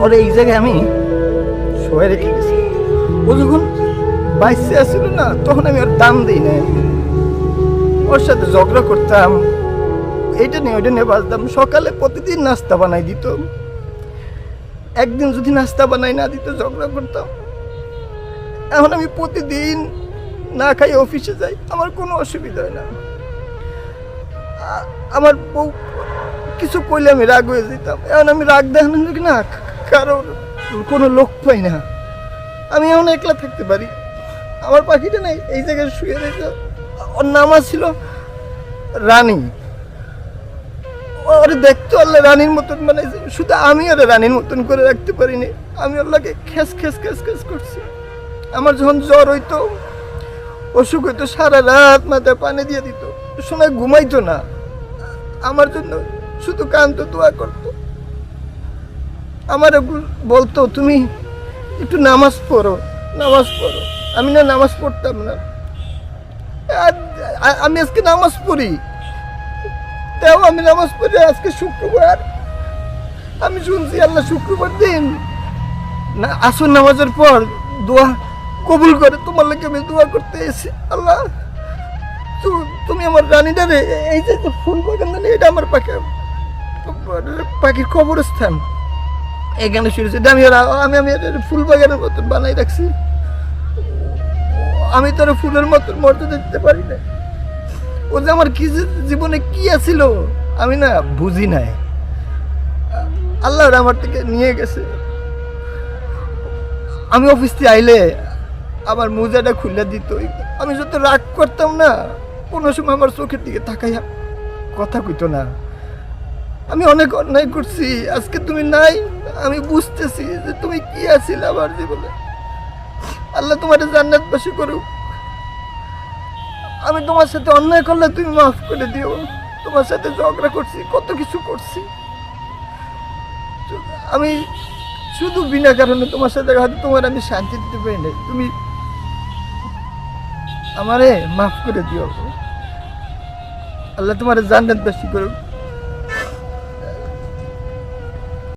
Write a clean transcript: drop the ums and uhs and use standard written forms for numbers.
ওর এই জায়গায় আমি শোয়ে রেখে গেছি। ও যখন বাইসে আসছিল না, তখন আমি ওর দাম দিই না। ওর সাথে ঝগড়া করতাম, এইটা নিয়ে ওইটা নিয়ে বাজতাম। সকালে প্রতিদিন নাস্তা বানাই দিত, একদিন যদি নাস্তা বানাই না দিত ঝগড়া করতাম। এখন আমি প্রতিদিন না খাই অফিসে যাই, আমার কোনো অসুবিধা হয় না। আমার বউ কিছু কইলে আমি রাগ হয়ে যেতাম, এখন আমি রাগ দেখানো না, কারণ কোনো লোক পাই না। আমি এখন একলা থাকতে পারি। আমার পাখিটা নেই, এই জায়গায় শুয়ে রয়েছে। ওর নাম ছিল রানী। ওরে দেখতে আল্লাহ রানীর মতন বানাইছে, শুধু আমি ওরে রানীর মতন করে রাখতে পারিনি। আমি আল্লাহকে খেস খেস খেস খেস করছি। আমার যখন জ্বর হইতো, অসুখ হইতো, সারা রাত মাথায় পানি দিয়ে দিত, সময় ঘুমাইতো না। আমার জন্য শুধু কাঁদতো, দোয়া করতো। আমার বলতো তুমি একটু নামাজ পড়ো, নামাজ পড়ো। আমি না নামাজ পড়তাম না। আমি আজকে নামাজ পড়ি, তাও আমি নামাজ পড়ি। আজকে শুক্রবার, আমি শুনছি আল্লাহ শুক্রবার দিন না আসর নামাজের পর দোয়া কবুল করে। তোমার লাগে আমি দোয়া করতে এসেছি। আল্লাহ তুমি আমার রানীটারে, এই যে ফুল বাগান, এটা আমার পাখির কবরস্থান, এখানে শুয়েছে। আমি আমি ফুল বাগানের মতন বানাই রাখছি। আমি তোর ফুলের মতন মর্যাদা দিতে পারি না। ও যে আমার কি জীবনে কি আছিল আমি না বুঝি নাই। আল্লাহ আমার থেকে নিয়ে গেছে। আমি অফিস থেকে আইলে আমার মোজাটা খুলে দিত। আমি যত রাগ করতাম না, কোনো সময় আমার চোখের দিকে তাকাইয়া কথা কইতো না। আমি অনেক অন্যায় করছি। আজকে তুমি নাই, আমি বুঝতেছি যে তুমি কি আছিলে আমার জীবনে। আল্লাহ তোমার জান্নাতবাসী করুক। আমি তোমার সাথে অন্যায় করলে তুমি মাফ করে দিও। তোমার সাথে ঝগড়া করছি, কত কিছু করছি। আমি শুধু বিনা কারণে তোমার সাথে হয়তো তোমার আমি শান্তি দিতে পারি না। তুমি আমারে মাফ করে দিও। আল্লাহ তোমার জান্নাতবাসী করুক।